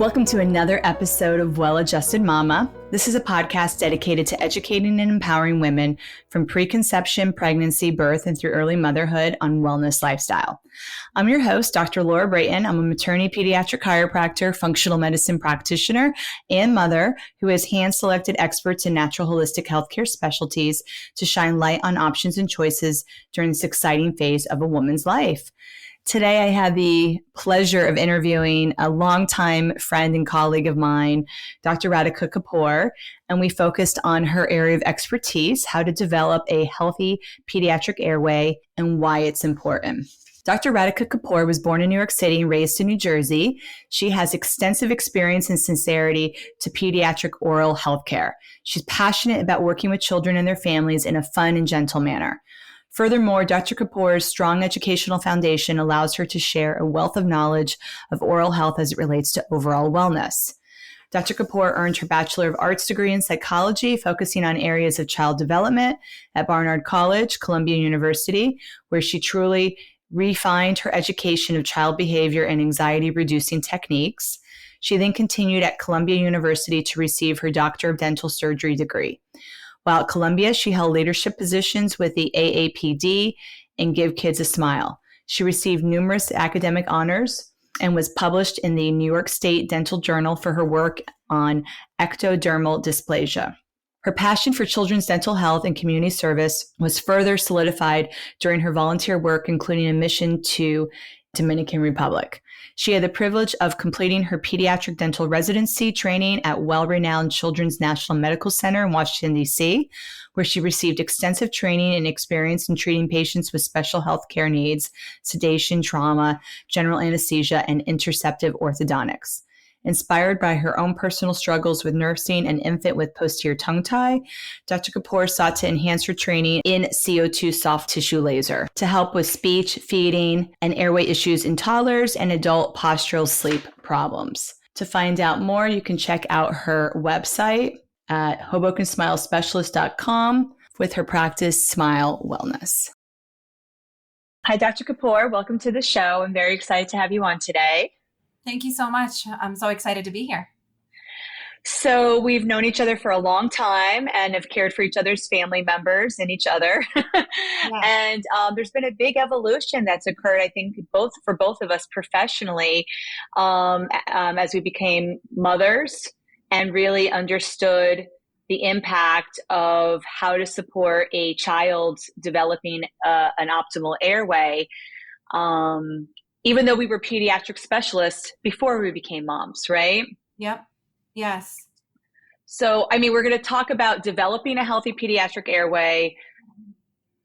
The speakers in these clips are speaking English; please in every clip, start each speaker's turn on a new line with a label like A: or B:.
A: Welcome to another episode of Well-Adjusted Mama. This is a podcast dedicated to educating and empowering women from preconception, pregnancy, birth, and through early motherhood on wellness lifestyle. I'm your host, Dr. Laura Brayton. I'm a maternity pediatric chiropractor, functional medicine practitioner, and mother who has hand-selected experts in natural holistic healthcare specialties to shine light on options and choices during this exciting phase of a woman's life. Today, I had the pleasure of interviewing a longtime friend and colleague of mine, Dr. Radhika Kapoor, and we focused on her area of expertise, how to develop a healthy pediatric airway and why it's important. Dr. Radhika Kapoor was born in New York City and raised in New Jersey. She has extensive experience in sincerity to pediatric oral health care. She's passionate about working with children and their families in a fun and gentle manner. Furthermore, Dr. Kapoor's strong educational foundation allows her to share a wealth of knowledge of oral health as it relates to overall wellness. Dr. Kapoor earned her Bachelor of Arts degree in psychology, focusing on areas of child development at Barnard College, Columbia University, where she truly refined her education of child behavior and anxiety-reducing techniques. She then continued at Columbia University to receive her Doctor of Dental Surgery degree. While at Columbia, she held leadership positions with the AAPD and Give Kids a Smile. She received numerous academic honors and was published in the New York State Dental Journal for her work on ectodermal dysplasia. Her passion for children's dental health and community service was further solidified during her volunteer work, including a mission to Dominican Republic. She had the privilege of completing her pediatric dental residency training at well-renowned Children's National Medical Center in Washington, D.C., where she received extensive training and experience in treating patients with special health care needs, sedation, trauma, general anesthesia, and interceptive orthodontics. Inspired by her own personal struggles with nursing an infant with posterior tongue tie, Dr. Kapoor sought to enhance her training in CO2 soft tissue laser to help with speech, feeding, and airway issues in toddlers and adult postural sleep problems. To find out more, you can check out her website at HobokenSmileSpecialist.com with her practice, Smile Wellness. Hi, Dr. Kapoor. Welcome to the show. I'm very excited to have you on today.
B: Thank you so much. I'm so excited to be here.
A: So we've known each other for a long time and have cared for each other's family members and each other. Yeah. And there's been a big evolution that's occurred, I think, for both of us professionally, as we became mothers and really understood the impact of how to support a child developing an optimal airway. Even though we were pediatric specialists before we became moms, right?
B: Yep. Yes.
A: So, I mean, we're going to talk about developing a healthy pediatric airway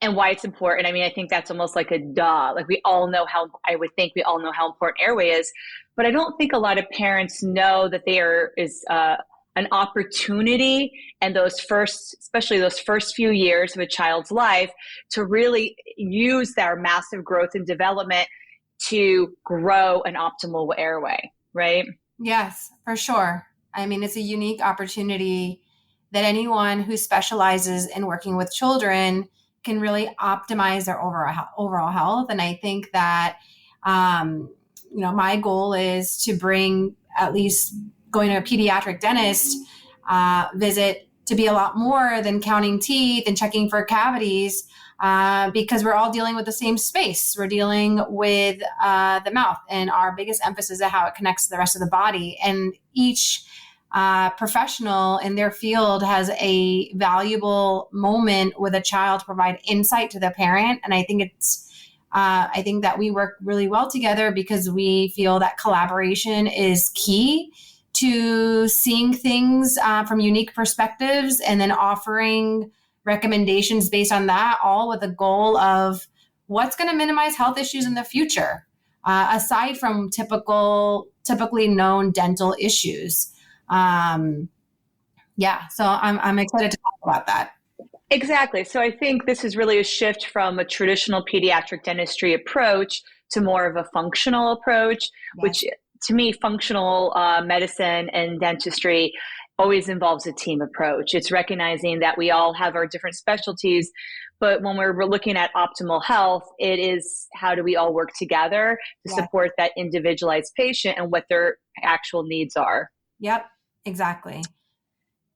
A: and why it's important. I mean, I think that's almost like a duh. Like I would think we all know how important airway is, but I don't think a lot of parents know that there is an opportunity and especially those first few years of a child's life to really use their massive growth and development to grow an optimal airway, right?
B: Yes, for sure. I mean, it's a unique opportunity that anyone who specializes in working with children can really optimize their overall health. And I think that, my goal is to bring at least going to a pediatric dentist visit to be a lot more than counting teeth and checking for cavities. Because we're all dealing with the same space. We're dealing with the mouth, and our biggest emphasis is how it connects to the rest of the body. And each professional in their field has a valuable moment with a child to provide insight to the parent. And I think I think that we work really well together because we feel that collaboration is key to seeing things from unique perspectives and then offering recommendations based on that, all with a goal of what's going to minimize health issues in the future, aside from typically known dental issues. So I'm excited to talk about that.
A: Exactly. So I think this is really a shift from a traditional pediatric dentistry approach to more of a functional approach, yes. Which to me, functional medicine and dentistry always involves a team approach. It's recognizing that we all have our different specialties, but when we're looking at optimal health, it is how do we all work together to support that individualized patient and actual needs are.
B: Yep, exactly.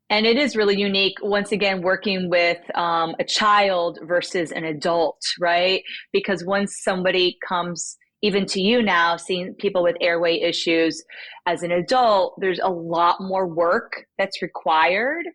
A: And it is really unique, once again, working with a child versus an adult, right? Because once somebody comes even to you now, seeing people with airway issues as an adult, there's a lot more work that's required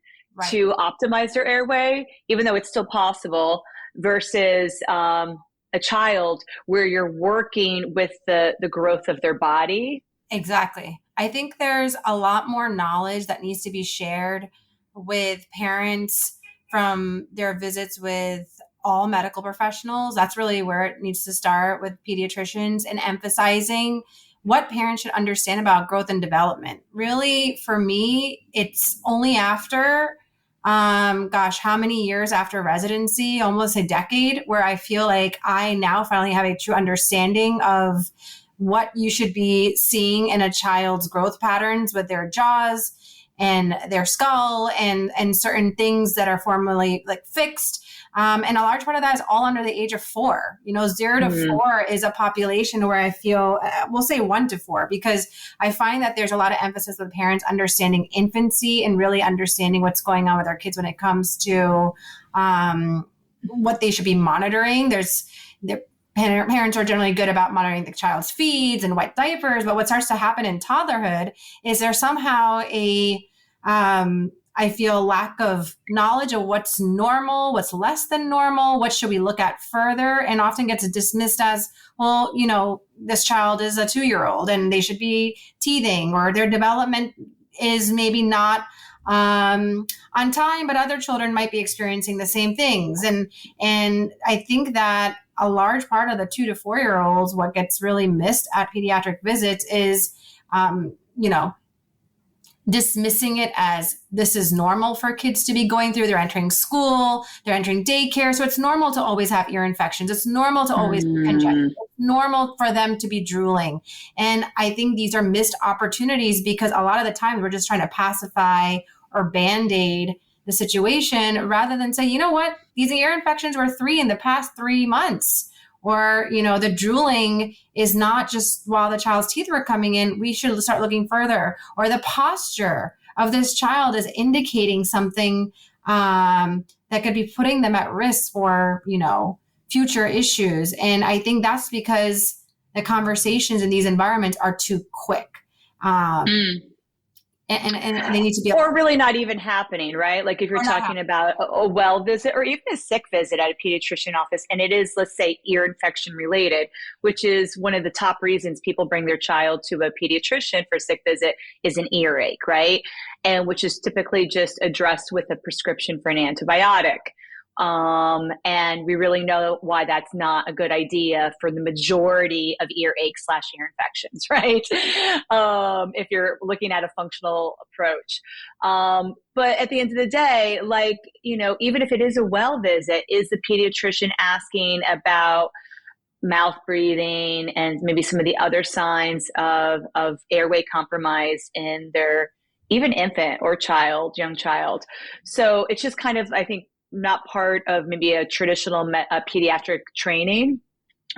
A: to optimize their airway, even though it's still possible, versus a child where you're working with the growth of their body.
B: Exactly. I think there's a lot more knowledge that needs to be shared with parents from their visits with all medical professionals. That's really where it needs to start, with pediatricians, and emphasizing what parents should understand about growth and development. Really, for me, it's only after, how many years after residency, almost a decade, where I feel like I now finally have a true understanding of what you should be seeing in a child's growth patterns with their jaws and their skull and certain things that are formally like fixed. And a large part of that is all under the age of 4. 0 to 4 is a population where I feel, we'll say 1 to 4, because I find that there's a lot of emphasis with parents understanding infancy and really understanding what's going on with our kids when it comes to what they should be monitoring. Parents are generally good about monitoring the child's feeds and wet diapers, but what starts to happen in toddlerhood is there's somehow I feel lack of knowledge of what's normal, what's less than normal, what should we look at further, and often gets dismissed as, well, this child is a 2-year-old and they should be teething, or their development is maybe not on time, but other children might be experiencing the same things. And I think that a large part of the 2 to 4-year-olds, what gets really missed at pediatric visits is, dismissing it as this is normal for kids to be going through. They're entering school, they're entering daycare. So it's normal to always have ear infections. It's normal to always be congested. It's normal for them to be drooling. And I think these are missed opportunities, because a lot of the time we're just trying to pacify or Band-Aid the situation rather than say, you know what, these ear infections were 3 in the past 3 months. Or, the drooling is not just while the child's teeth were coming in. We should start looking further. Or the posture of this child is indicating something that could be putting them at risk for, future issues. And I think that's because the conversations in these environments are too quick. And they need to be,
A: or really not even happening, right? Like if you're talking about a well visit or even a sick visit at a pediatrician office, and it is, let's say, ear infection related, which is one of the top reasons people bring their child to a pediatrician for a sick visit, is an earache, right? And which is typically just addressed with a prescription for an antibiotic. And we really know why that's not a good idea for the majority of earache/ear infections, right? If you're looking at a functional approach. But at the end of the day, even if it is a well visit, is the pediatrician asking about mouth breathing and maybe some of the other signs of airway compromise in their even infant or young child? So it's just kind of, I think, not part of maybe a traditional pediatric training,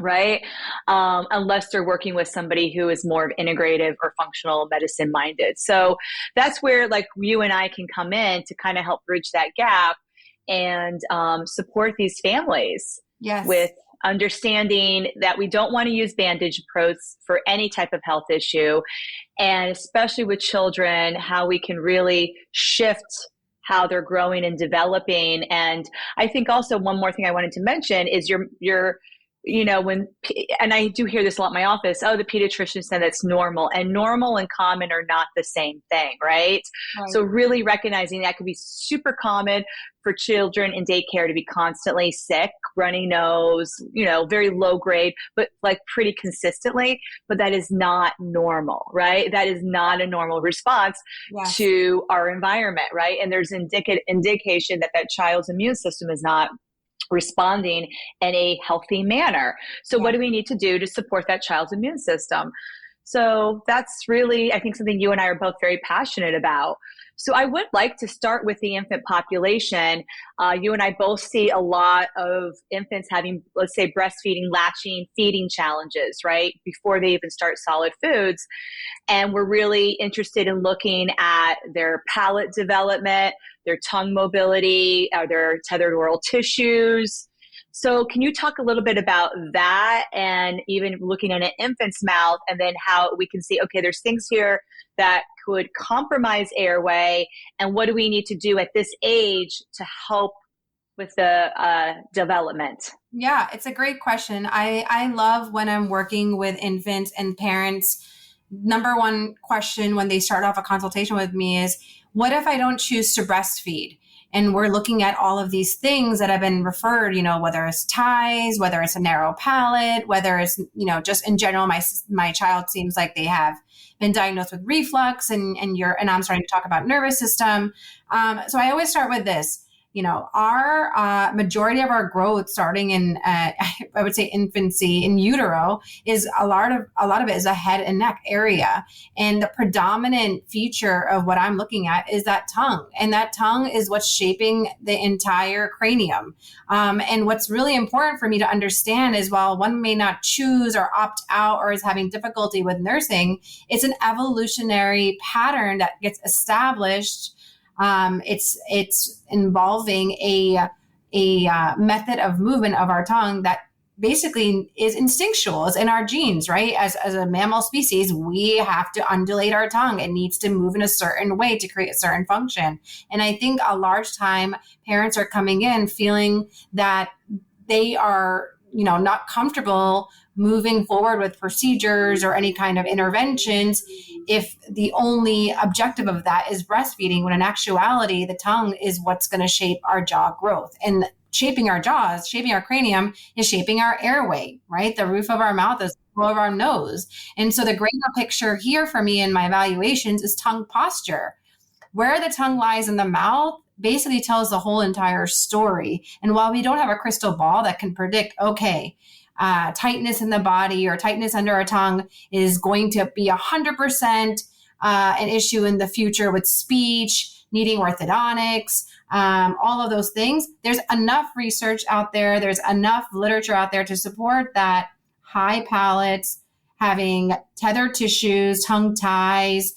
A: right? Unless they're working with somebody who is more of integrative or functional medicine minded. So that's where you and I can come in to kind of help bridge that gap and support these families with understanding that we don't want to use bandage approach for any type of health issue. And especially with children, how we can really shift how they're growing and developing. And I think also one more thing I wanted to mention is and I do hear this a lot in my office, the pediatrician said that's normal, and normal and common are not the same thing, right? So really recognizing that could be super common for children in daycare to be constantly sick, runny nose, very low grade, but pretty consistently, but that is not normal, right? That is not a normal response to our environment, right? And there's indication that child's immune system is not responding in a healthy manner. So what do we need to do to support that child's immune system? So that's really, I think, something you and I are both very passionate about. So I would like to start with the infant population. You and I both see a lot of infants having, let's say, breastfeeding, latching, feeding challenges, right? Before they even start solid foods. And we're really interested in looking at their palate development, their tongue mobility, their tethered oral tissues. So can you talk a little bit about that, and even looking at an infant's mouth, and then how we can see, okay, there's things here that could compromise airway, and what do we need to do at this age to help with the development?
B: Yeah, it's a great question. I love when I'm working with infants and parents. Number one question when they start off a consultation with me is, what if I don't choose to breastfeed? And we're looking at all of these things that have been referred, whether it's ties, whether it's a narrow palate, whether it's, just in general, my child seems like they have been diagnosed with reflux, and I'm starting to talk about nervous system. So I always start with this. Our majority of our growth starting in, I would say, infancy in utero is a lot of it is a head and neck area. And the predominant feature of what I'm looking at is that tongue. And that tongue is what's shaping the entire cranium. And what's really important for me to understand is, while one may not choose or opt out or is having difficulty with nursing, it's an evolutionary pattern that gets established. It's involving a method of movement of our tongue that basically is instinctual. It's in our genes, right? As a mammal species, we have to undulate our tongue. It needs to move in a certain way to create a certain function. And I think a large time parents are coming in feeling that they are, not comfortable moving forward with procedures or any kind of interventions if the only objective of that is breastfeeding, when in actuality, the tongue is what's going to shape our jaw growth. And shaping our jaws, shaping our cranium is shaping our airway, right? The roof of our mouth is the floor of our nose. And so the greater picture here for me in my evaluations is tongue posture. Where the tongue lies in the mouth basically tells the whole entire story. And while we don't have a crystal ball that can predict, okay, tightness in the body or tightness under our tongue is going to be 100% an issue in the future with speech, needing orthodontics, all of those things. There's enough research out there. There's enough literature out there to support that high palates, having tethered tissues, tongue ties,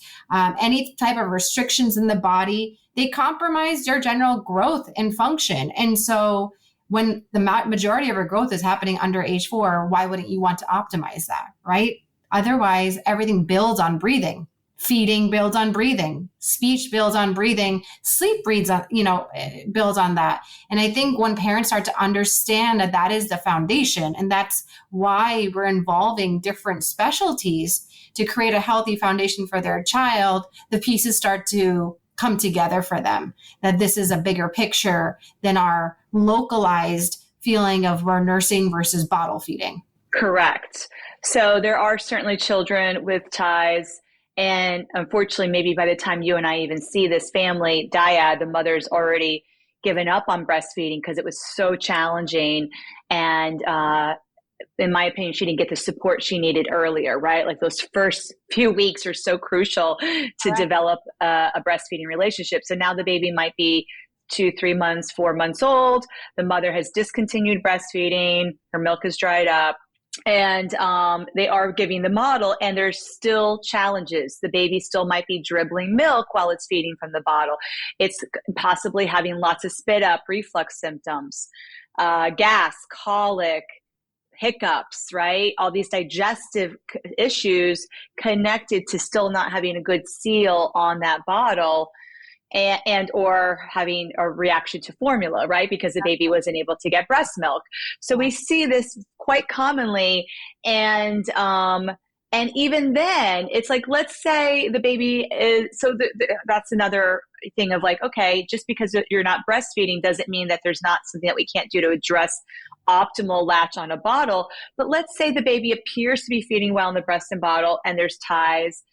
B: any type of restrictions in the body, they compromise your general growth and function. And so when the majority of our growth is happening under age 4, why wouldn't you want to optimize that, right? Otherwise, everything builds on breathing. Feeding builds on breathing. Speech builds on breathing. Sleep builds on that. And I think when parents start to understand that that is the foundation, and that's why we're involving different specialties to create a healthy foundation for their child, the pieces start to come together for them, that this is a bigger picture than our localized feeling of we're nursing versus bottle feeding.
A: Correct. So there are certainly children with ties, and unfortunately, maybe by the time you and I even see this family dyad, the mother's already given up on breastfeeding because it was so challenging. And in my opinion, she didn't get the support she needed earlier, right? Like those first few weeks are so crucial to develop a breastfeeding relationship. So now the baby might be 2, 3 months, 4 months old. The mother has discontinued breastfeeding. Her milk is dried up. And they are giving the model, and there's still challenges. The baby still might be dribbling milk while it's feeding from the bottle. It's possibly having lots of spit up, reflux symptoms, gas, colic, hiccups, right? All these digestive issues connected to still not having a good seal on that bottle, and or having a reaction to formula, right? Because the baby wasn't able to get breast milk. So we see this quite commonly. And even then, it's like, let's say the baby is, so that's another thing of like, okay, just because you're not breastfeeding doesn't mean that there's not something that we can't do to address optimal latch on a bottle. But let's say the baby appears to be feeding well in the breast and bottle, and there's ties.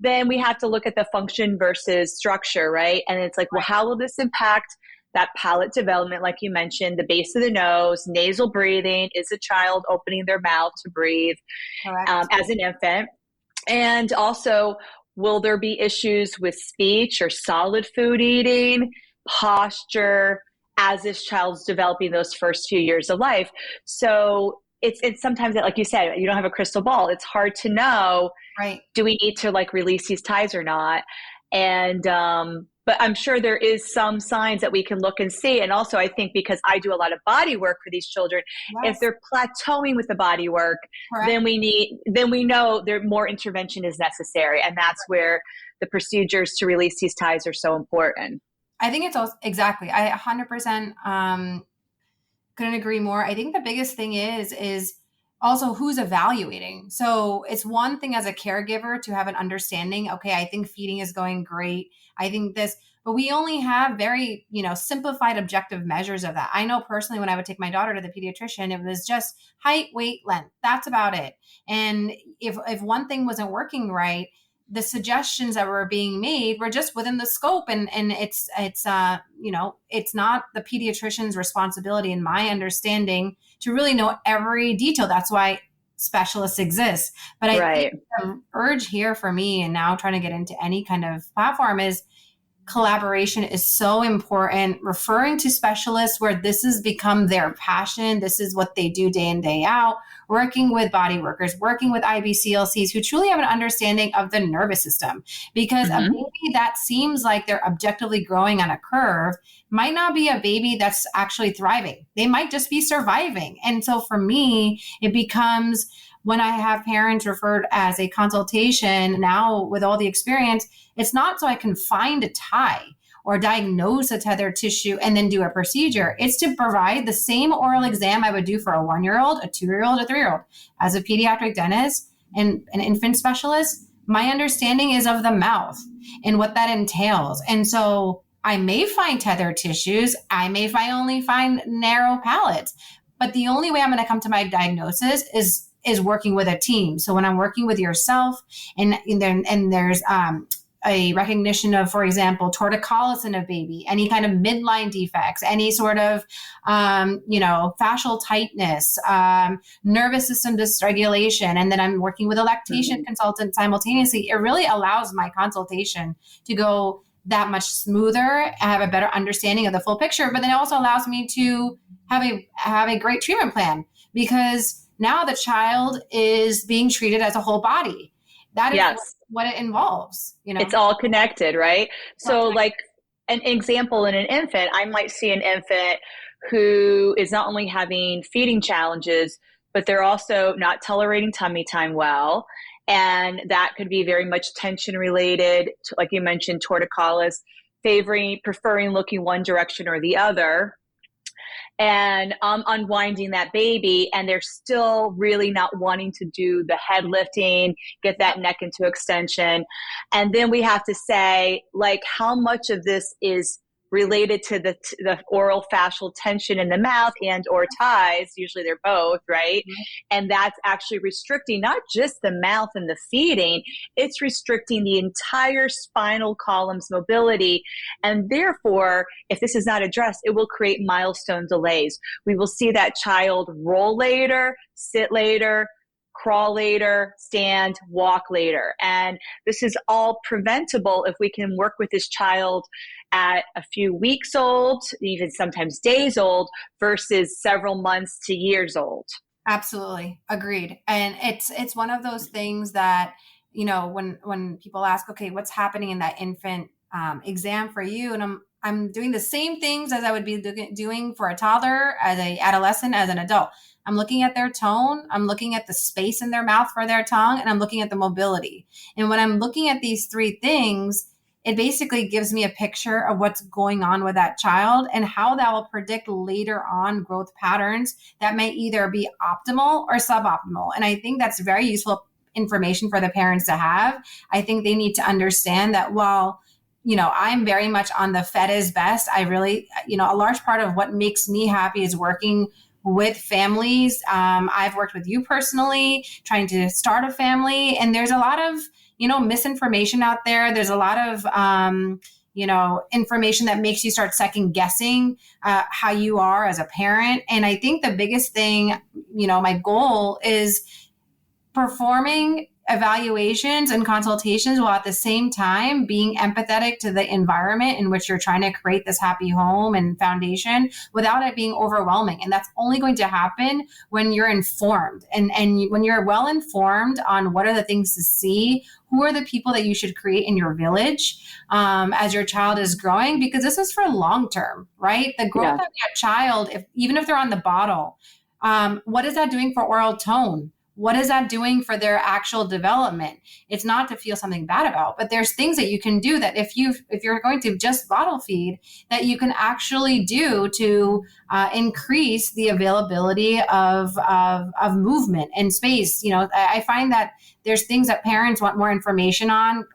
A: Then we have to look at the function versus structure, right? And it's like, well, how will this impact that palate development, like you mentioned, the base of the nose, nasal breathing? Is a child opening their mouth to breathe as an infant? And also, will there be issues with speech or solid food eating, posture, as this child's developing those first few years of life? So it's sometimes that, like you said, you don't have a crystal ball. It's hard to know,
B: Right.
A: do we need to like release these ties or not? And, but I'm sure there is some signs that we can look and see. And also I think because I do a lot of body work for these children,
B: Yes.
A: if they're plateauing with the body work,
B: Correct.
A: then we know there more intervention is necessary. And that's where the procedures to release these ties are so important.
B: I think it's also, exactly. I 100% couldn't agree more. I think the biggest thing is also who's evaluating. So it's one thing as a caregiver to have an understanding. Okay, I think feeding is going great. I think this, but we only have very, simplified objective measures of that. I know personally when I would take my daughter to the pediatrician, it was just height, weight, length. That's about it. And if one thing wasn't working right, the suggestions that were being made were just within the scope, and it's not the pediatrician's responsibility, in my understanding, to really know every detail. That's why specialists exist. But I think the urge here for me, and now trying to get into any kind of platform, is collaboration is so important. Referring to specialists where this has become their passion, this is what they do day in, day out, working with body workers, working with IBCLCs who truly have an understanding of the nervous system. Because a baby that seems like they're objectively growing on a curve might not be a baby that's actually thriving. They might just be surviving. And so for me, it becomes, when I have parents referred as a consultation now with all the experience, it's not so I can find a tie or diagnose a tethered tissue and then do a procedure. It's to provide the same oral exam I would do for a 1-year-old, a 2-year-old, a 3-year-old. As a pediatric dentist and an infant specialist, my understanding is of the mouth and what that entails. And so I may find tethered tissues. I may only find narrow palates. But the only way I'm going to come to my diagnosis is working with a team. So when I'm working with yourself and there's a recognition of, for example, torticollis in a baby, any kind of midline defects, any sort of, fascial tightness, nervous system dysregulation, and then I'm working with a lactation consultant simultaneously, it really allows my consultation to go that much smoother, have a better understanding of the full picture. But then it also allows me to have a great treatment plan, because now the child is being treated as a whole body. That is what it involves.
A: It's all connected, right? So like an example in an infant, I might see an infant who is not only having feeding challenges, but they're also not tolerating tummy time well. And that could be very much tension related, to, like you mentioned, torticollis, preferring looking one direction or the other. And unwinding that baby, and they're still really not wanting to do the head lifting, get that neck into extension. And then we have to say, like, how much of this is related to the oral fascial tension in the mouth and or ties. Usually they're both, right? And that's actually restricting not just the mouth and the feeding, it's restricting the entire spinal column's mobility. And therefore, if this is not addressed, it will create milestone delays. We will see that child roll later, sit later, crawl later, stand, walk later. And this is all preventable if we can work with this child at a few weeks old, even sometimes days old, versus several months to years old.
B: Absolutely. Agreed. And it's one of those things that, when people ask, okay, what's happening in that infant exam for you? And I'm doing the same things as I would be doing for a toddler, as an adolescent, as an adult. I'm looking at their tone, I'm looking at the space in their mouth for their tongue, and I'm looking at the mobility. And when I'm looking at these three things, it basically gives me a picture of what's going on with that child and how that will predict later on growth patterns that may either be optimal or suboptimal. And I think that's very useful information for the parents to have. I think they need to understand that while I'm very much on the fed is best, I really, a large part of what makes me happy is working with families. I've worked with you personally, trying to start a family, and there's a lot of misinformation out there. There's a lot of, information that makes you start second guessing how you are as a parent. And I think the biggest thing, my goal is performing evaluations and consultations while at the same time being empathetic to the environment in which you're trying to create this happy home and foundation without it being overwhelming. And that's only going to happen when you're informed and when you're well informed on what are the things to see, who are the people that you should create in your village as your child is growing, because this is for long term, right? The growth of that child, even if they're on the bottle, what is that doing for oral tone? What is that doing for their actual development? It's not to feel something bad about, but there's things that you can do that if you're going to just bottle feed, that you can actually do to increase the availability of movement and space. You know, I find that there's things that parents want more information on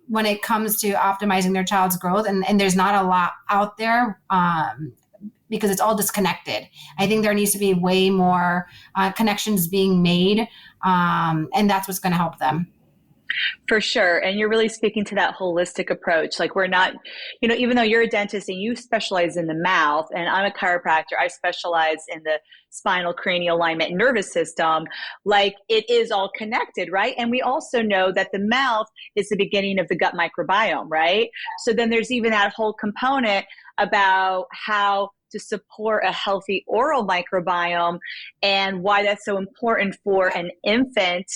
B: when it comes to optimizing their child's growth, and there's not a lot out there. Because it's all disconnected. I think there needs to be way more connections being made, and that's what's going to help them.
A: For sure. And you're really speaking to that holistic approach. Like we're not, you know, even though you're a dentist and you specialize in the mouth and I'm a chiropractor, I specialize in the spinal cranial alignment and nervous system, like it is all connected, right? And we also know that the mouth is the beginning of the gut microbiome, right? So then there's even that whole component about how to support a healthy oral microbiome and why that's so important for an infant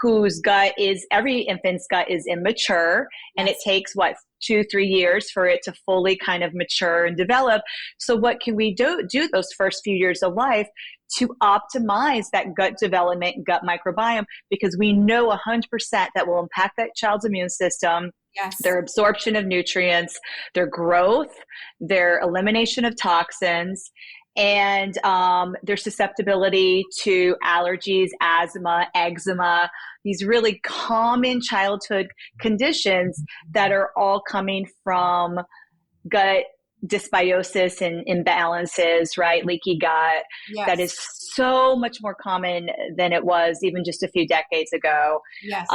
A: whose gut is, every infant's gut is immature, and it takes 2-3 years for it to fully kind of mature and develop. So what can we do those first few years of life to optimize that gut development, gut microbiome? Because we know 100% that will impact that child's immune system, their absorption of nutrients, their growth, their elimination of toxins, and their susceptibility to allergies, asthma, eczema, these really common childhood conditions that are all coming from gut dysbiosis and imbalances, right? Leaky gut.
B: Yes.
A: That is so much more common than it was even just a few decades ago.
B: Yes.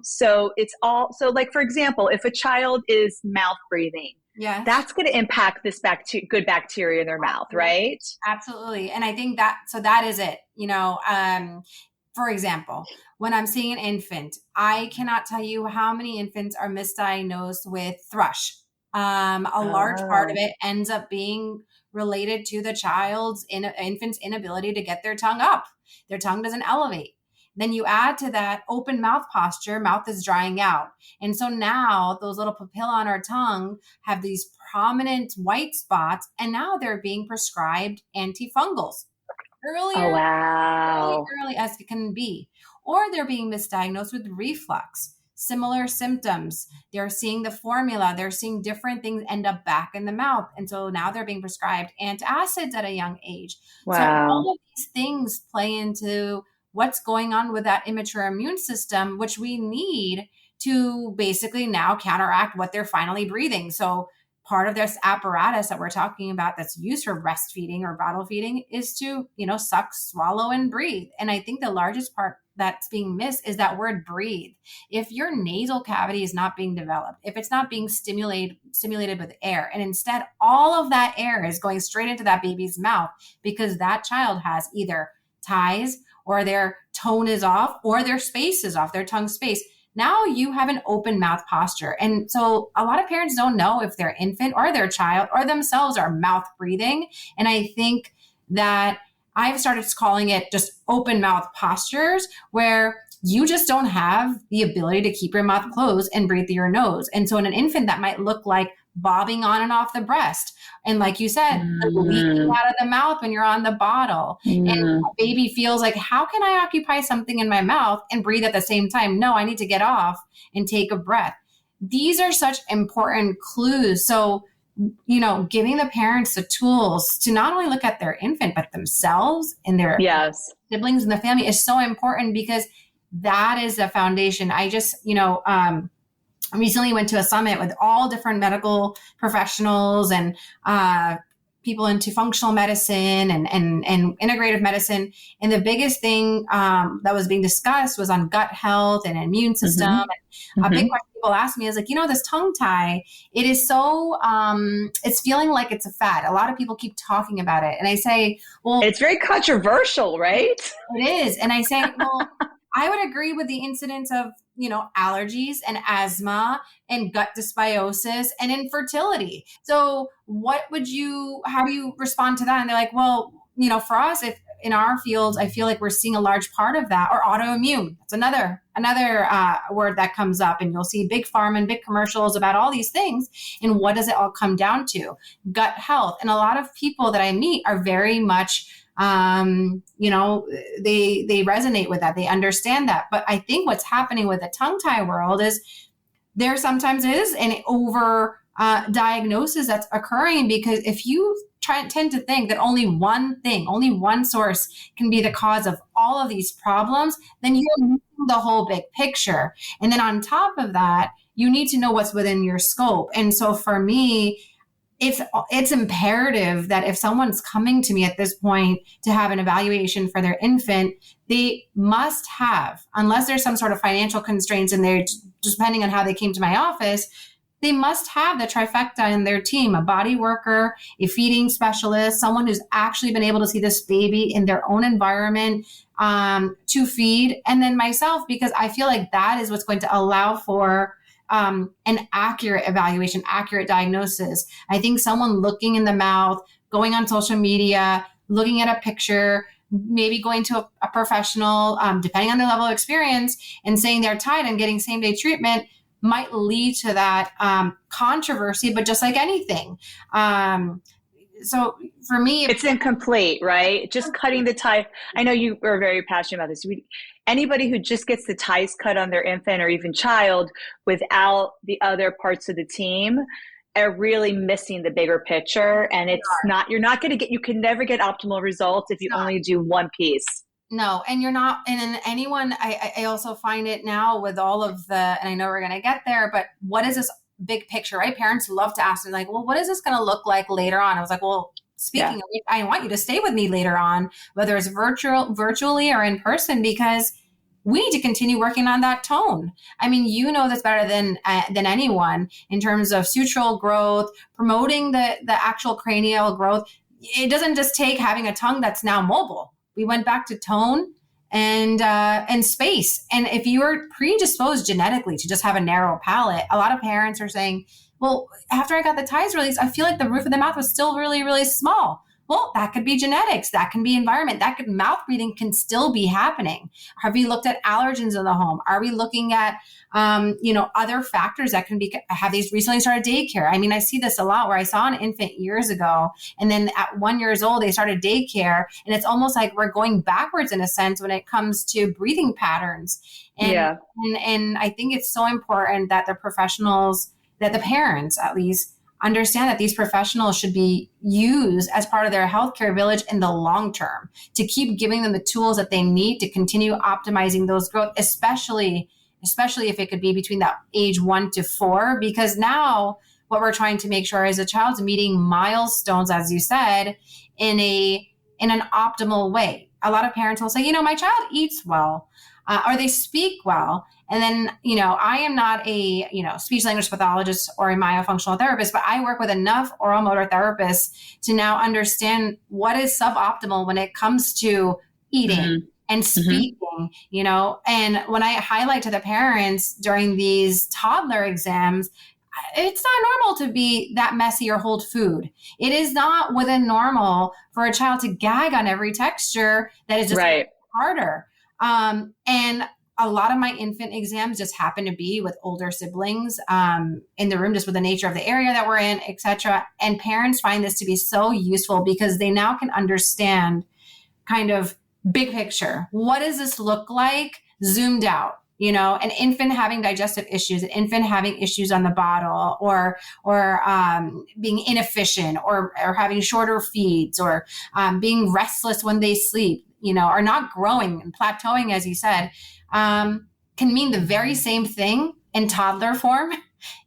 A: So it's all, so like, for example, if a child is mouth breathing, that's going to impact this good bacteria in their mouth, right?
B: Absolutely. And I think that is it. You know, for example, when I'm seeing an infant, I cannot tell you how many infants are misdiagnosed with thrush. A large part of it ends up being related to the infant's inability to get their tongue up. Their tongue doesn't elevate. Then you add to that open mouth posture, mouth is drying out. And so now those little papilla on our tongue have these prominent white spots, and now they're being prescribed antifungals earlier, early as it can be. Or they're being misdiagnosed with reflux, similar symptoms. They're seeing the formula, they're seeing different things end up back in the mouth. And so now they're being prescribed antacids at a young age. So all of these things play into what's going on with that immature immune system, which we need to basically now counteract what they're finally breathing. So part of this apparatus that we're talking about that's used for breastfeeding or bottle feeding is to, suck, swallow, and breathe. And I think the largest part that's being missed is that word breathe. If your nasal cavity is not being developed, if it's not being stimulated with air, and instead all of that air is going straight into that baby's mouth because that child has either ties or their tone is off or their space is off, their tongue space. Now you have an open mouth posture. And so a lot of parents don't know if their infant or their child or themselves are mouth breathing. And I think that I've started calling it just open mouth postures, where you just don't have the ability to keep your mouth closed and breathe through your nose. And so in an infant, that might look like bobbing on and off the breast. And like you said, leaking out of the mouth when you're on the bottle. And a baby feels like, how can I occupy something in my mouth and breathe at the same time? No, I need to get off and take a breath. These are such important clues. So, giving the parents the tools to not only look at their infant, but themselves and their siblings in the family is so important, because that is the foundation. I just, recently went to a summit with all different medical professionals and people into functional medicine and integrative medicine. And the biggest thing that was being discussed was on gut health and immune system. And a big question people ask me is like, this tongue tie, it is so, it's feeling like it's a fad. A lot of people keep talking about it. And I say, well,
A: it's very controversial, right?
B: It is. And I say, well, I would agree with the incidence of, allergies and asthma and gut dysbiosis and infertility. So how do you respond to that? And they're like, well, for us, if in our field, I feel like we're seeing a large part of that, or autoimmune. That's another word that comes up, and you'll see big pharma and big commercials about all these things. And what does it all come down to? Gut health. And a lot of people that I meet are very much, they resonate with that. They understand that. But I think what's happening with the tongue tie world is there sometimes is an over diagnosis that's occurring, because if you tend to think that only one source can be the cause of all of these problems, then you're missing the whole big picture. And then on top of that, you need to know what's within your scope. And so for me, it's imperative that if someone's coming to me at this point to have an evaluation for their infant, they must have, unless there's some sort of financial constraints and they're just depending on how they came to my office, they must have the trifecta in their team: a body worker, a feeding specialist, someone who's actually been able to see this baby in their own environment to feed, and then myself, because I feel like that is what's going to allow for an accurate evaluation, accurate diagnosis. I think someone looking in the mouth, going on social media, looking at a picture, maybe going to a professional, depending on their level of experience, and saying they're tied and getting same-day treatment might lead to that controversy, but just like anything. So for me,
A: it's incomplete, right? Just cutting the tie. I know you are very passionate about this. Anybody who just gets the ties cut on their infant or even child without the other parts of the team are really missing the bigger picture. And you can never get optimal results if you only do one piece.
B: No, and you're not, and then anyone, I also find it now with all of and I know we're going to get there, but what is this big picture, right? Parents love to ask me, like, well, what is this going to look like later on? I was like, well, speaking of which, I want you to stay with me later on, whether it's virtually or in person, because we need to continue working on that tone. I mean, you know this better than anyone in terms of sutural growth, promoting the actual cranial growth. It doesn't just take having a tongue that's now mobile. We went back to tone and space. And if you're predisposed genetically to just have a narrow palate, a lot of parents are saying, well, after I got the ties released, I feel like the roof of the mouth was still really, really small. Well, that could be genetics. That can be environment. Mouth breathing can still be happening. Have we looked at allergens in the home? Are we looking at, other factors that can be, have these recently started daycare? I mean, I see this a lot where I saw an infant years ago, and then at 1 year old, they started daycare. And it's almost like we're going backwards in a sense when it comes to breathing patterns. And I think it's so important that the professionals, that the parents at least, understand that these professionals should be used as part of their healthcare village in the long term, to keep giving them the tools that they need to continue optimizing those growth, especially if it could be between that age 1 to 4, because now what we're trying to make sure is a child's meeting milestones, as you said, in an optimal way. A lot of parents will say, my child eats well, or they speak well. And then, I am not a, speech language pathologist or a myofunctional therapist, but I work with enough oral motor therapists to now understand what is suboptimal when it comes to eating and speaking, and when I highlight to the parents during these toddler exams, it's not normal to be that messy or hold food. It is not within normal for a child to gag on every texture that is just harder. And a lot of my infant exams just happen to be with older siblings in the room, just with the nature of the area that we're in, et cetera. And parents find this to be so useful because they now can understand kind of big picture. What does this look like zoomed out? An infant having digestive issues, an infant having issues on the bottle, or being inefficient, or having shorter feeds, or being restless when they sleep, or not growing and plateauing, as you said, can mean the very same thing in toddler form,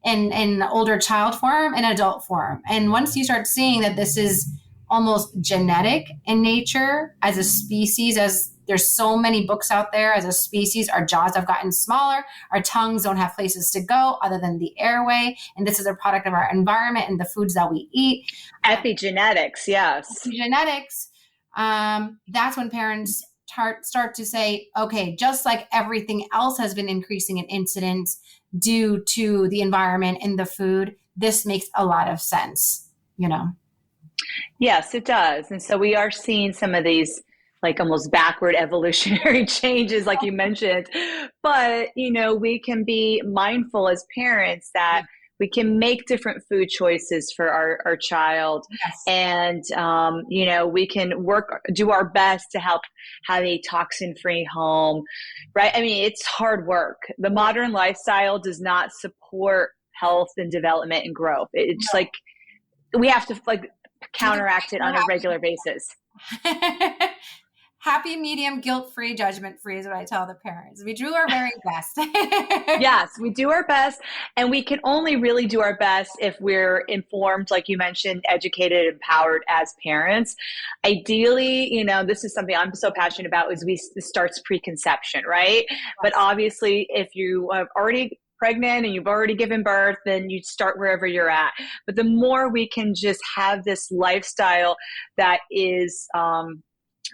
B: in older child form, and adult form. And once you start seeing that this is almost genetic in nature as a species, as there's so many books out there, as a species, our jaws have gotten smaller, our tongues don't have places to go other than the airway. And this is a product of our environment and the foods that we eat.
A: Epigenetics, yes.
B: Epigenetics. That's when parents start to say, okay, just like everything else has been increasing in incidence due to the environment and the food, this makes a lot of sense, you know?
A: Yes, it does. And so we are seeing some of these like almost backward evolutionary changes, like you mentioned. But, we can be mindful as parents that we can make different food choices for our child.
B: Yes.
A: And, we can do our best to help have a toxin-free home, right? I mean, it's hard work. The modern lifestyle does not support health and development and growth. It's like, we have to counteract it on a regular basis.
B: Happy medium, guilt-free, judgment-free is what I tell the parents. We do our very best.
A: Yes, we do our best. And we can only really do our best if we're informed, like you mentioned, educated, empowered as parents. Ideally, this is something I'm so passionate about, is it starts preconception, right? Yes. But obviously, if you have already pregnant and you've already given birth, then you start wherever you're at. But the more we can just have this lifestyle that is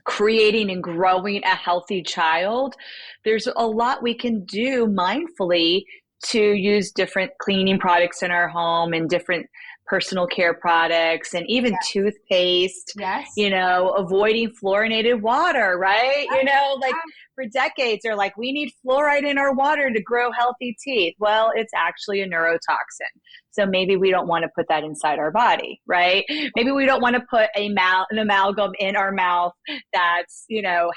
A: creating and growing a healthy child, there's a lot we can do mindfully to use different cleaning products in our home and different personal care products and even toothpaste, avoiding fluorinated water, right? For decades, they're like, we need fluoride in our water to grow healthy teeth. Well, it's actually a neurotoxin. So maybe we don't want to put that inside our body, right? Maybe we don't want to put an amalgam in our mouth that's,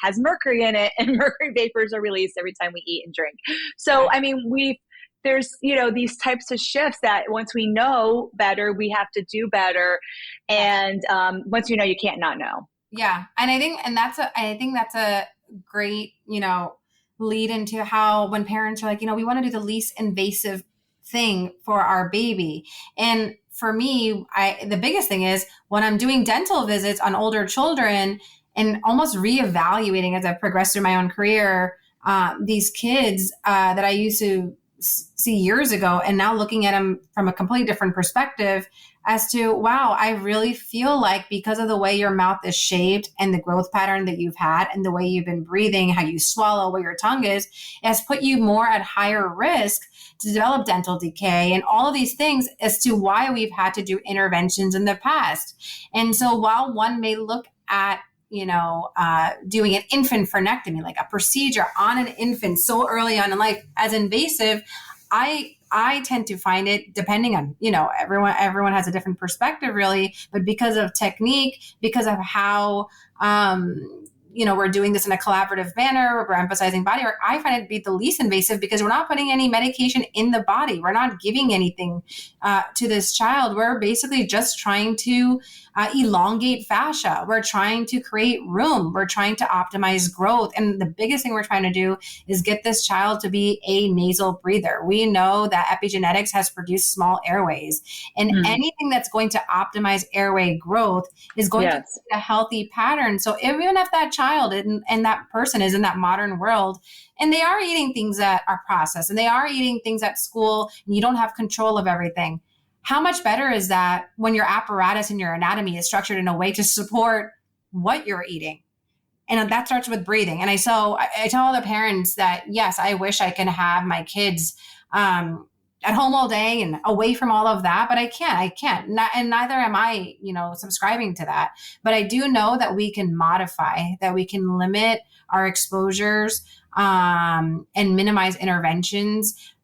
A: has mercury in it, and mercury vapors are released every time we eat and drink. So, I mean, there's, these types of shifts that once we know better, we have to do better. And once you know, you can't not know.
B: Yeah. And I think that's a great, lead into how when parents are like, we want to do the least invasive thing for our baby. And for me, the biggest thing is when I'm doing dental visits on older children and almost reevaluating as I progress through my own career, these kids that I used to see years ago, and now looking at them from a completely different perspective as to, wow, I really feel like because of the way your mouth is shaped and the growth pattern that you've had and the way you've been breathing, how you swallow, where your tongue is, it has put you more at higher risk to develop dental decay and all of these things as to why we've had to do interventions in the past. And so while one may look at doing an infant frenectomy, like a procedure on an infant so early on in life, as invasive, I tend to find it, depending on, everyone has a different perspective really, but because of technique, because of how, we're doing this in a collaborative manner, we're emphasizing body work, I find it to be the least invasive because we're not putting any medication in the body. We're not giving anything to this child. We're basically just trying to elongate fascia. We're trying to create room. We're trying to optimize growth. And the biggest thing we're trying to do is get this child to be a nasal breather. We know that epigenetics has produced small airways, and anything that's going to optimize airway growth is going to create a healthy pattern. So even if that child and that person is in that modern world, and they are eating things that are processed, and they are eating things at school, and you don't have control of everything, how much better is that when your apparatus and your anatomy is structured in a way to support what you're eating? And that starts with breathing. And I tell all the parents that, yes, I wish I can have my kids at home all day and away from all of that, but I can't. And neither am I, subscribing to that. But I do know that we can modify, that we can limit our exposures and minimize interventions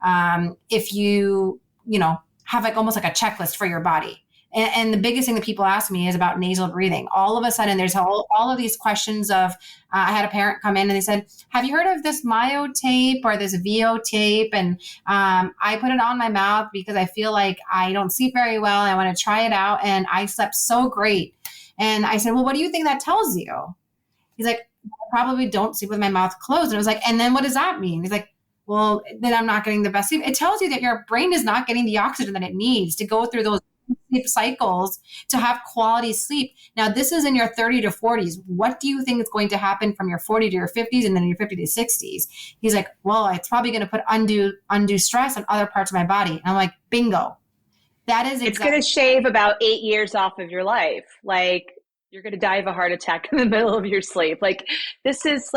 B: if you have almost like a checklist for your body. And the biggest thing that people ask me is about nasal breathing. All of a sudden, there's all of these questions of, I had a parent come in and they said, have you heard of this myo tape or this VO tape? And I put it on my mouth because I feel like I don't sleep very well. And I want to try it out. And I slept so great. And I said, well, what do you think that tells you? He's like, I probably don't sleep with my mouth closed. And I was like, and then what does that mean? He's like, well, then I'm not getting the best sleep. It tells you that your brain is not getting the oxygen that it needs to go through those sleep cycles to have quality sleep. Now, this is in your 30 to 40s. What do you think is going to happen from your 40 to your 50s and then your 50 to 60s? He's like, well, it's probably going to put undue stress on other parts of my body. And I'm like, bingo. That is exactly.
A: It's going to shave about 8 years off of your life. Like, You're going to die of a heart attack in the middle of your sleep. This is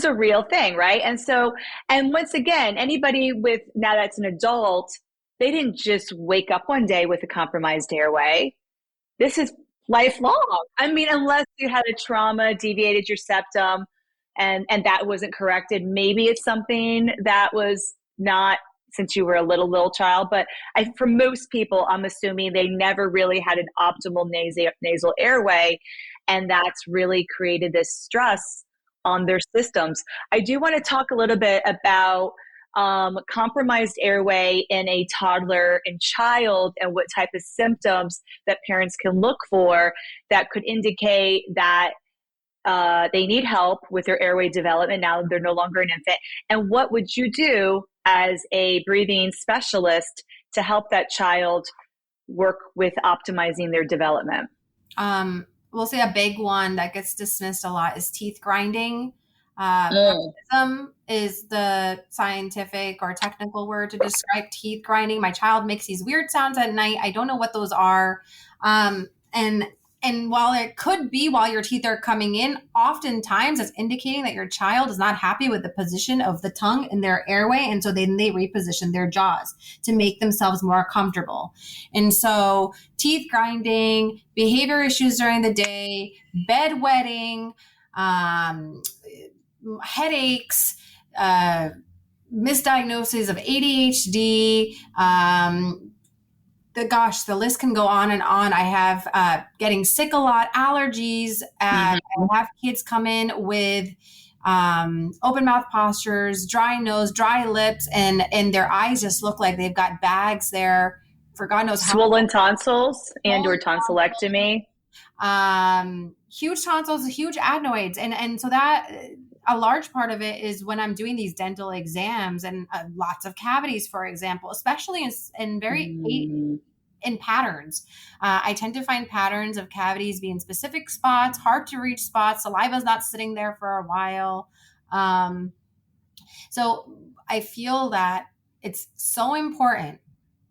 A: a real thing, right? And once again, anybody with, now that's an adult, they didn't just wake up one day with a compromised airway. This is lifelong. I mean, unless you had a trauma, deviated your septum, and that wasn't corrected, maybe it's something that was not since you were a little child. But for most people, I'm assuming they never really had an optimal nasal airway, and that's really created this stress on their systems. I do want to talk a little bit about compromised airway in a toddler and child, and what type of symptoms that parents can look for that could indicate that they need help with their airway development now they're no longer an infant. And what would you do as a breathing specialist to help that child work with optimizing their development?
B: We'll say a big one that gets dismissed a lot is teeth grinding. Is the scientific or technical word to describe teeth grinding. My child makes these weird sounds at night. I don't know what those are. And while it could be while your teeth are coming in, oftentimes it's indicating that your child is not happy with the position of the tongue in their airway. And so then they reposition their jaws to make themselves more comfortable. And so teeth grinding, behavior issues during the day, bedwetting, headaches, misdiagnosis of ADHD, the list can go on and on. I have getting sick a lot, allergies. I have kids come in with open mouth postures, dry nose, dry lips, and their eyes just look like they've got bags there for God knows how.
A: Swollen tonsils and or tonsillectomy.
B: Huge tonsils, huge adenoids. And so that a large part of it is when I'm doing these dental exams and lots of cavities, for example, especially in in patterns. I tend to find patterns of cavities being specific spots, hard to reach spots. Saliva's not sitting there for a while. So I feel that it's so important.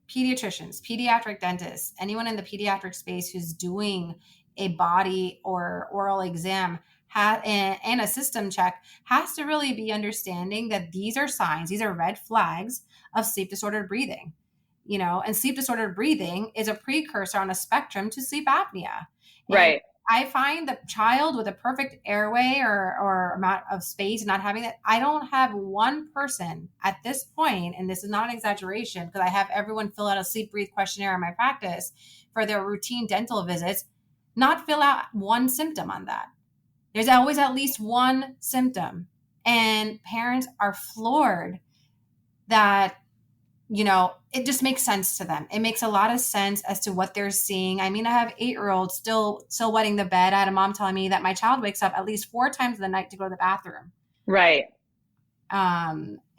B: Pediatricians, pediatric dentists, anyone in the pediatric space who's doing a body or oral exam and a system check has to really be understanding that these are signs, these are red flags of sleep disordered breathing, and sleep disordered breathing is a precursor on a spectrum to sleep apnea.
A: Right.
B: I find the child with a perfect airway or amount of space, not having that. I don't have one person at this point, and this is not an exaggeration because I have everyone fill out a sleep breathe questionnaire in my practice for their routine dental visits, not fill out one symptom on that. There's always at least one symptom. And parents are floored that, it just makes sense to them. It makes a lot of sense as to what they're seeing. I mean, I have 8-year-olds still wetting the bed. I had a mom telling me that my child wakes up at least 4 times in the night to go to the bathroom.
A: Right.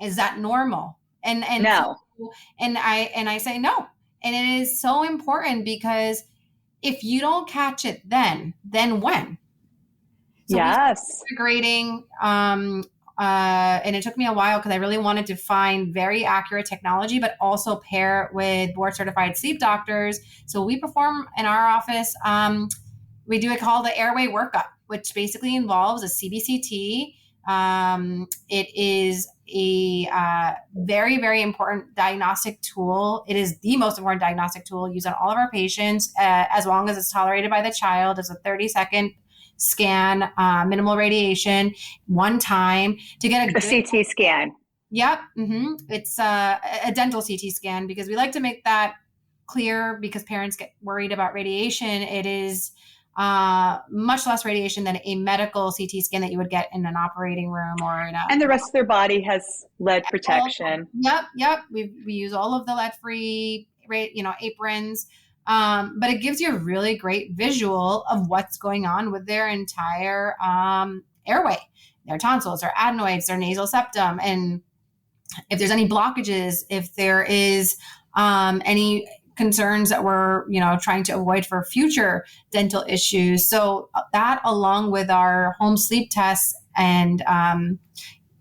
B: Is that normal? And
A: no.
B: And I say no. And it is so important because if you don't catch it then when? So
A: yes.
B: Integrating, and it took me a while because I really wanted to find very accurate technology, but also pair with board certified sleep doctors. So we perform in our office. We do it called the Airway workup, which basically involves a CBCT. It is a very, very important diagnostic tool. It is the most important diagnostic tool used on all of our patients, as long as it's tolerated by the child. It's a 30-second scan, minimal radiation, one time to get a
A: CT scan.
B: Yep. Mm-hmm. It's a dental CT scan because we like to make that clear because parents get worried about radiation. It is much less radiation than a medical CT scan that you would get in an operating room or in a.
A: And the rest of their body has lead protection.
B: Yep. We use all of the lead-free, aprons. But it gives you a really great visual of what's going on with their entire airway, their tonsils, their adenoids, their nasal septum, and if there's any blockages, if there is any concerns that we're trying to avoid for future dental issues. So that, along with our home sleep tests and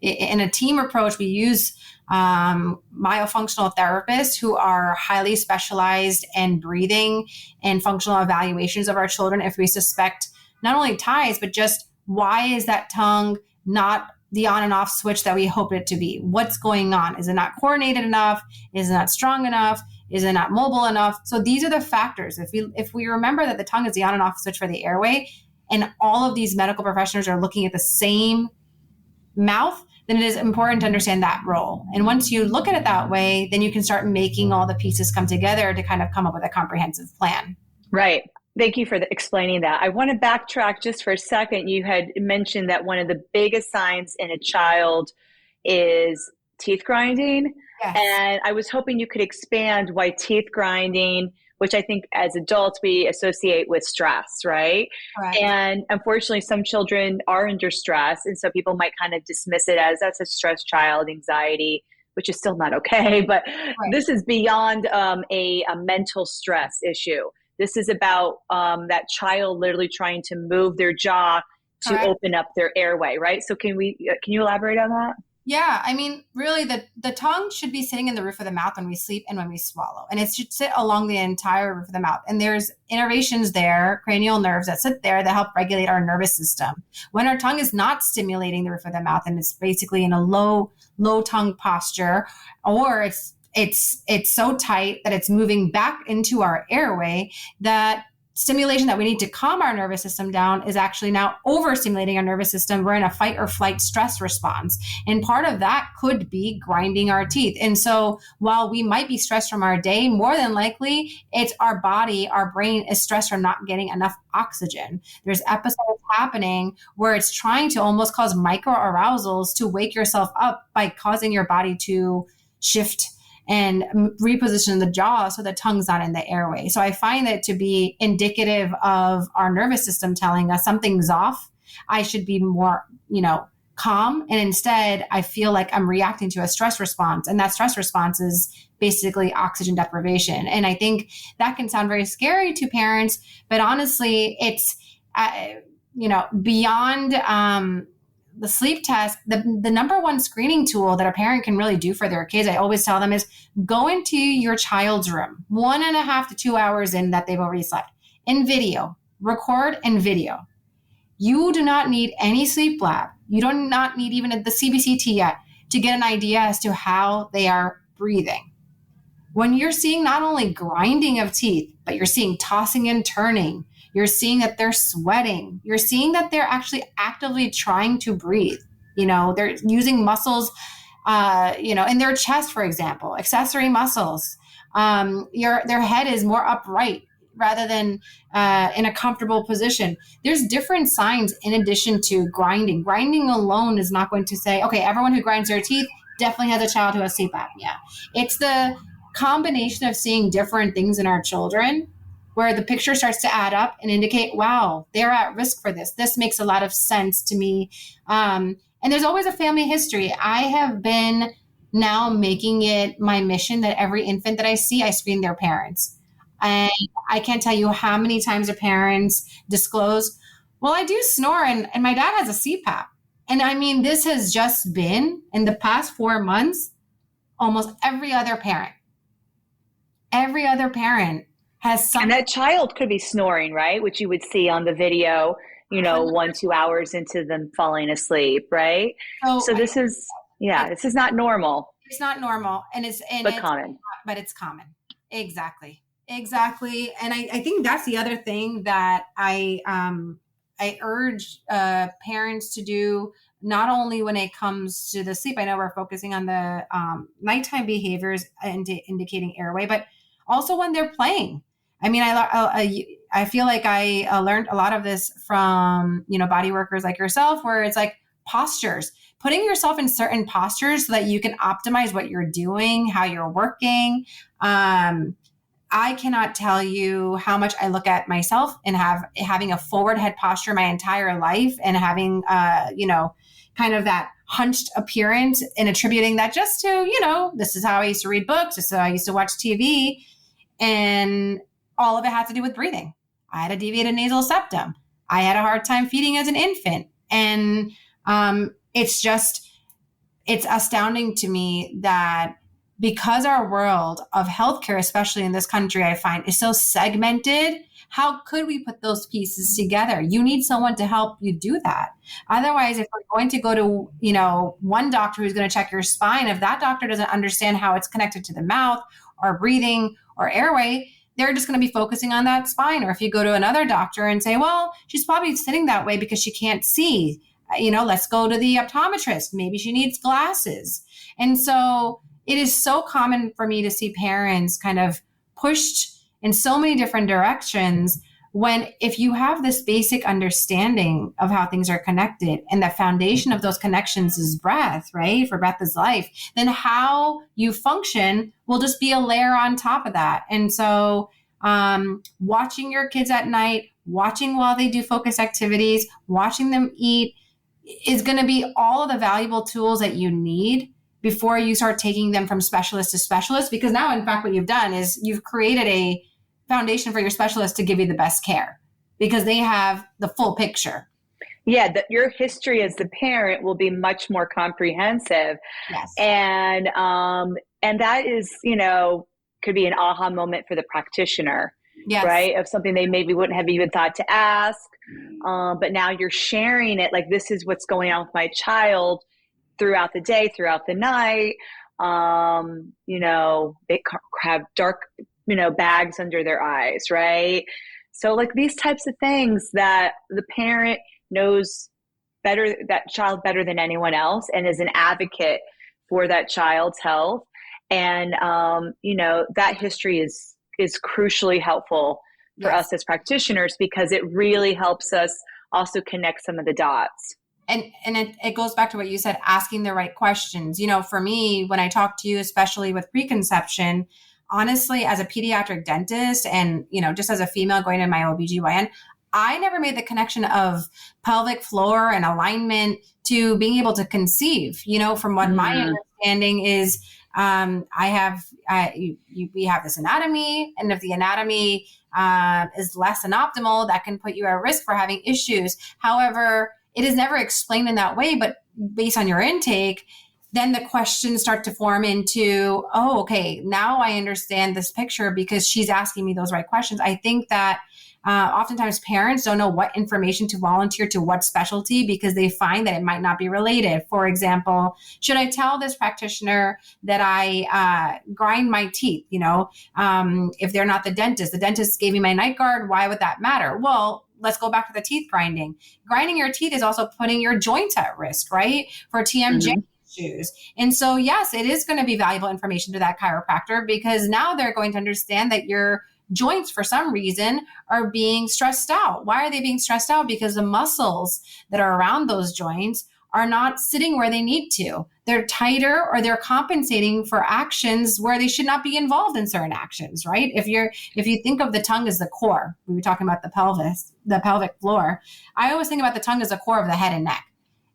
B: in a team approach, we use myofunctional therapists who are highly specialized in breathing and functional evaluations of our children if we suspect not only ties, but just why is that tongue not the on and off switch that we hope it to be? What's going on? Is it not coordinated enough? Is it not strong enough? Is it not mobile enough? So these are the factors. If we remember that the tongue is the on and off switch for the airway, and all of these medical professionals are looking at the same mouth, then it is important to understand that role. And once you look at it that way, then you can start making all the pieces come together to kind of come up with a comprehensive plan.
A: Right. Thank you for explaining that. I want to backtrack just for a second. You had mentioned that one of the biggest signs in a child is teeth grinding.
B: Yes.
A: And I was hoping you could expand why teeth grinding, which I think as adults we associate with stress, right?
B: Correct.
A: And unfortunately, some children are under stress. And so people might kind of dismiss it as that's a stressed child, anxiety, which is still not okay. But
B: Right.
A: This is beyond a mental stress issue. This is about that child literally trying to move their jaw to
B: Correct.
A: open up their airway, right? So can you elaborate on that?
B: Yeah, I mean, really, the tongue should be sitting in the roof of the mouth when we sleep and when we swallow. And it should sit along the entire roof of the mouth. And there's innervations there, cranial nerves that sit there that help regulate our nervous system. When our tongue is not stimulating the roof of the mouth and it's basically in a low tongue posture, or it's so tight that it's moving back into our airway, that stimulation that we need to calm our nervous system down is actually now overstimulating our nervous system. We're in a fight or flight stress response. And part of that could be grinding our teeth. And so while we might be stressed from our day, more than likely it's our body, our brain is stressed from not getting enough oxygen. There's episodes happening where it's trying to almost cause micro arousals to wake yourself up by causing your body to shift and reposition the jaw so the tongue's not in the airway. So I find that to be indicative of our nervous system telling us something's off. I should be more, calm. And instead, I feel like I'm reacting to a stress response. And that stress response is basically oxygen deprivation. And I think that can sound very scary to parents, but honestly, it's, beyond the sleep test, the number one screening tool that a parent can really do for their kids, I always tell them, is go into your child's room 1.5 to 2 hours in that they've already slept, in video, record and video. You do not need any sleep lab. You do not need even the CBCT yet to get an idea as to how they are breathing. When you're seeing not only grinding of teeth, but you're seeing tossing and turning, you're seeing that they're sweating. You're seeing that they're actually actively trying to breathe. They're using muscles, in their chest, for example, accessory muscles. Their head is more upright rather than in a comfortable position. There's different signs in addition to grinding. Grinding alone is not going to say, okay, everyone who grinds their teeth definitely has a child who has sleep apnea. It's the combination of seeing different things in our children where the picture starts to add up and indicate, wow, they're at risk for this. This makes a lot of sense to me. And there's always a family history. I have been now making it my mission that every infant that I see, I screen their parents. And I can't tell you how many times the parents disclose, well, I do snore and my dad has a CPAP. And I mean, this has just been, in the past 4 months, almost every other parent has some.
A: And that child could be snoring, right? Which you would see on the video, 1-2 hours into them falling asleep, right? So this is not normal.
B: It's not normal.
A: But common.
B: But it's common. Exactly. And I think that's the other thing that I urge parents to do, not only when it comes to the sleep. I know we're focusing on the nighttime behaviors indicating airway, but also when they're playing. I mean, I feel like I learned a lot of this from, body workers like yourself, where it's like postures, putting yourself in certain postures so that you can optimize what you're doing, how you're working. I cannot tell you how much I look at myself and having a forward head posture my entire life and having, kind of that hunched appearance and attributing that just to, this is how I used to read books. This is how I used to watch TV. And all of it had to do with breathing. I had a deviated nasal septum. I had a hard time feeding as an infant. And it's just it's astounding to me that because our world of healthcare, especially in this country, I find is so segmented, how could we put those pieces together? You need someone to help you do that. Otherwise, if we're going to go to, one doctor who's going to check your spine, if that doctor doesn't understand how it's connected to the mouth or breathing or airway, they're just going to be focusing on that spine. Or if you go to another doctor and say, well, she's probably sitting that way because she can't see, let's go to the optometrist. Maybe she needs glasses. And so it is so common for me to see parents kind of pushed in so many different directions when if you have this basic understanding of how things are connected and the foundation of those connections is breath, right? For breath is life, then how you function will just be a layer on top of that. And so watching your kids at night, watching while they do focus activities, watching them eat is going to be all of the valuable tools that you need before you start taking them from specialist to specialist. Because now, in fact, what you've done is you've created a foundation for your specialist to give you the best care because they have the full picture.
A: Yeah, your history as the parent will be much more comprehensive.
B: Yes.
A: And that is, could be an aha moment for the practitioner,
B: yes.
A: right? Of something they maybe wouldn't have even thought to ask. But now you're sharing it like, this is what's going on with my child throughout the day, throughout the night. They have dark, bags under their eyes, right? So like these types of things that the parent knows better, that child better than anyone else, and is an advocate for that child's health. And, that history is crucially helpful for
B: yes.
A: us as practitioners because it really helps us also connect some of the dots.
B: And it goes back to what you said, asking the right questions. For me, when I talk to you, especially with preconception, honestly, as a pediatric dentist and, just as a female going in my OBGYN, I never made the connection of pelvic floor and alignment to being able to conceive, from what my understanding is. We have this anatomy, and if the anatomy is less than optimal, that can put you at risk for having issues. However, it is never explained in that way, but based on your intake, then the questions start to form into, oh, okay, now I understand this picture because she's asking me those right questions. I think that oftentimes parents don't know what information to volunteer to what specialty because they find that it might not be related. For example, should I tell this practitioner that I grind my teeth? If they're not the dentist gave me my night guard, why would that matter? Well, let's go back to the teeth grinding. Grinding your teeth is also putting your joints at risk, right? For TMJ issues. And so, yes, it is going to be valuable information to that chiropractor because now they're going to understand that your joints, for some reason, are being stressed out. Why are they being stressed out? Because the muscles that are around those joints are not sitting where they need to. They're tighter, or they're compensating for actions where they should not be involved in certain actions, right? If you think of the tongue as the core, we were talking about the pelvic floor. I always think about the tongue as the core of the head and neck.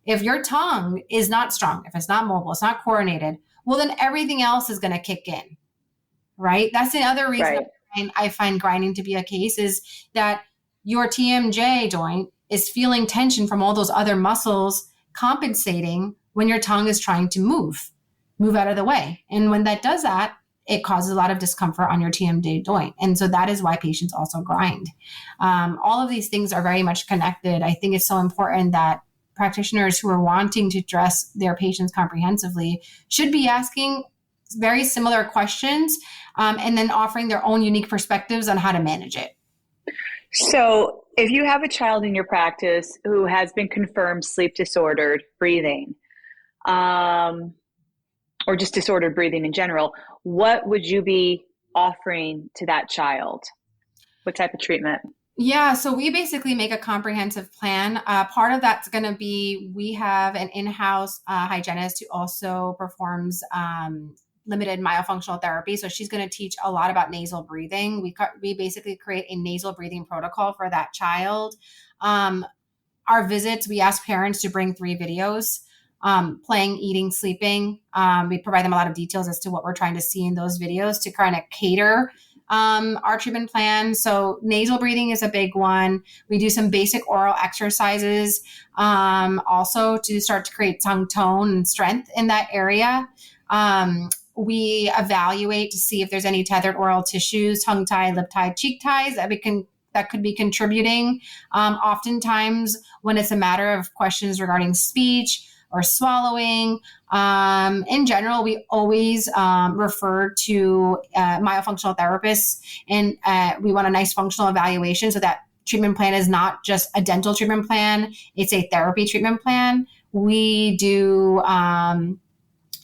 B: If your tongue is not strong, if it's not mobile, it's not coordinated, well, then everything else is going to kick in, right? That's the other reason I find grinding to be a case is that your TMJ joint is feeling tension from all those other muscles compensating when your tongue is trying to move out of the way. And when that does that, it causes a lot of discomfort on your TMJ joint. And so that is why patients also grind. All of these things are very much connected. I think it's so important that practitioners who are wanting to address their patients comprehensively should be asking very similar questions and then offering their own unique perspectives on how to manage it.
A: So if you have a child in your practice who has been confirmed sleep disordered breathing, or just disordered breathing in general, what would you be offering to that child? What type of treatment?
B: Yeah, so we basically make a comprehensive plan. Part of that's going to be, we have an in-house hygienist who also performs limited myofunctional therapy. So she's going to teach a lot about nasal breathing. We basically create a nasal breathing protocol for that child. Our visits, we ask parents to bring 3 videos, playing, eating, sleeping. We provide them a lot of details as to what we're trying to see in those videos to kind of cater our treatment plan. So nasal breathing is a big one. We do some basic oral exercises also to start to create tongue tone and strength in that area. We evaluate to see if there's any tethered oral tissues, tongue tie, lip tie, cheek ties that could be contributing. Oftentimes when it's a matter of questions regarding speech or swallowing, in general, we always refer to myofunctional therapists, and we want a nice functional evaluation so that treatment plan is not just a dental treatment plan, it's a therapy treatment plan. We do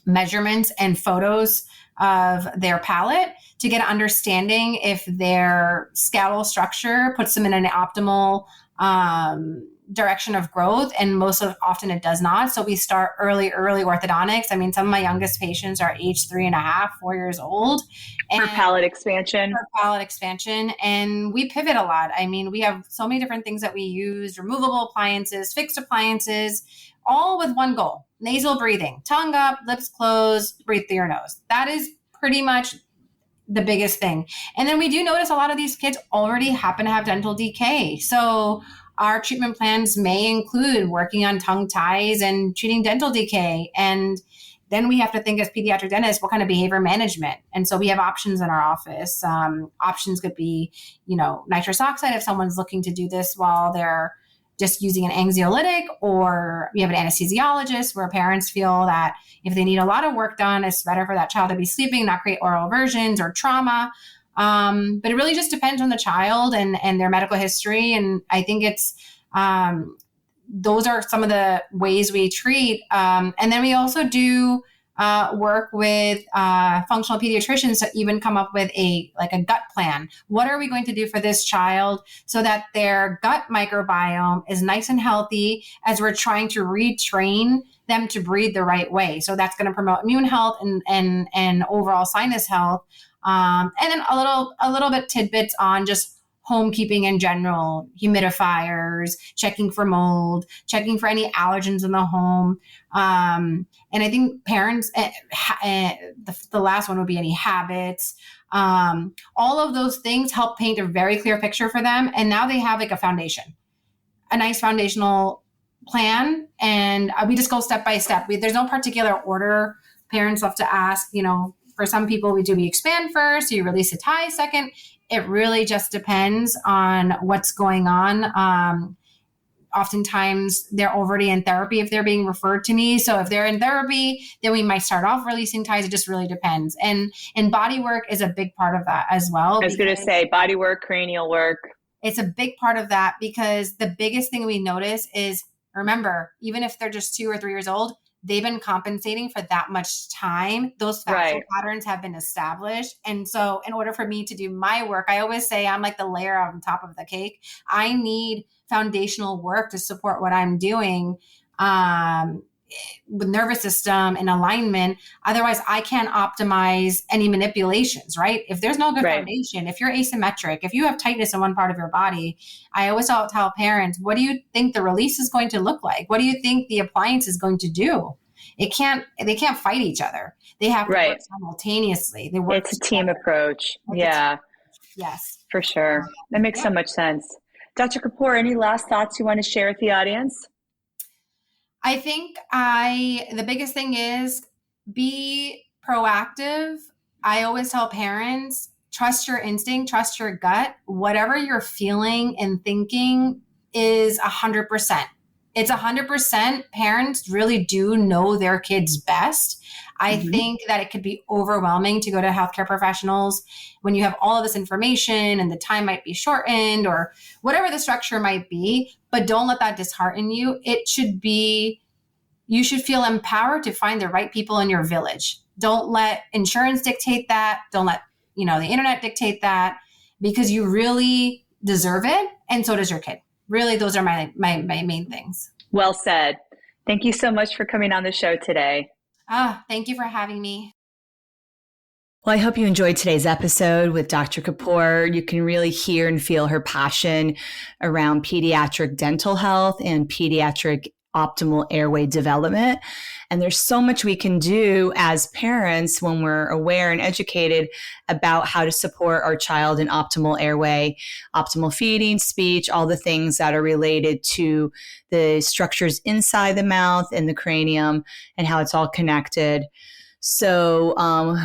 B: measurements and photos of their palate to get an understanding if their skeletal structure puts them in an optimal direction of growth, and often it does not. So we start early orthodontics. I mean, some of my youngest patients are age 3.5, 4 years old.
A: For palate expansion.
B: And we pivot a lot. I mean, we have so many different things that we use, removable appliances, fixed appliances, all with one goal: nasal breathing, tongue up, lips closed, breathe through your nose. That is pretty much the biggest thing. And then we do notice a lot of these kids already happen to have dental decay. So our treatment plans may include working on tongue ties and treating dental decay. And then we have to think as pediatric dentists, what kind of behavior management? And so we have options in our office. Options could be, nitrous oxide if someone's looking to do this while they're just using an anxiolytic, or we have an anesthesiologist where parents feel that if they need a lot of work done, it's better for that child to be sleeping, not create oral aversions or trauma. But it really just depends on the child and their medical history. And I think those are some of the ways we treat. And then we also do work with functional pediatricians to even come up with a gut plan. What are we going to do for this child so that their gut microbiome is nice and healthy as we're trying to retrain them to breathe the right way? So that's going to promote immune health and overall sinus health. And then a little bit tidbits on just homekeeping in general, humidifiers, checking for mold, checking for any allergens in the home. And I think parents, the last one would be any habits. All of those things help paint a very clear picture for them. And now they have a foundation, a nice foundational plan. And we just go step by step. There's no particular order. Parents love to ask, for some people, we expand first, do you release a tie second? It really just depends on what's going on. Oftentimes they're already in therapy if they're being referred to me. So if they're in therapy, then we might start off releasing ties. It just really depends. And body work is a big part of that as well.
A: I was going to say body work, cranial work.
B: It's a big part of that because the biggest thing we notice is, remember, even if they're just 2 or 3 years old, they've been compensating for that much time. Those factual patterns have been established. And so in order for me to do my work, I always say I'm like the layer on top of the cake. I need foundational work to support what I'm doing with nervous system and alignment. Otherwise, I can't optimize any manipulations, right? If there's no good foundation, if you're asymmetric, if you have tightness in one part of your body, I always tell parents, what do you think the release is going to look like? What do you think the appliance is going to do? They can't fight each other. They have to work simultaneously.
A: It's a team approach.
B: Yes.
A: For sure. That makes so much sense. Dr. Kapoor, any last thoughts you want to share with the audience?
B: I think the biggest thing is be proactive. I always tell parents, trust your instinct, trust your gut. Whatever you're feeling and thinking is 100%. It's 100%. Parents really do know their kids best. I think that it could be overwhelming to go to healthcare professionals when you have all of this information and the time might be shortened or whatever the structure might be, but don't let that dishearten you. You should feel empowered to find the right people in your village. Don't let insurance dictate that. Don't let, the internet dictate that, because you really deserve it. And so does your kid. Really, those are my main things.
A: Well said. Thank you so much for coming on the show today.
B: Thank you for having me.
A: Well, I hope you enjoyed today's episode with Dr. Kapoor. You can really hear and feel her passion around pediatric dental health and pediatric optimal airway development. And there's so much we can do as parents when we're aware and educated about how to support our child in optimal airway, optimal feeding, speech, all the things that are related to the structures inside the mouth and the cranium and how it's all connected. So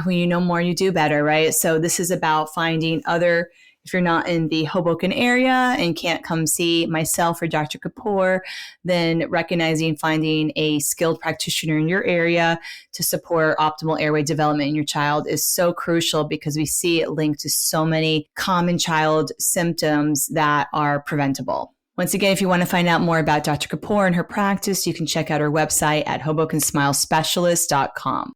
A: when you know more, you do better, right? So this is about finding other, if you're not in the Hoboken area and can't come see myself or Dr. Kapoor, then recognizing finding a skilled practitioner in your area to support optimal airway development in your child is so crucial because we see it linked to so many common child symptoms that are preventable. Once again, if you want to find out more about Dr. Kapoor and her practice, you can check out her website at HobokenSmileSpecialist.com.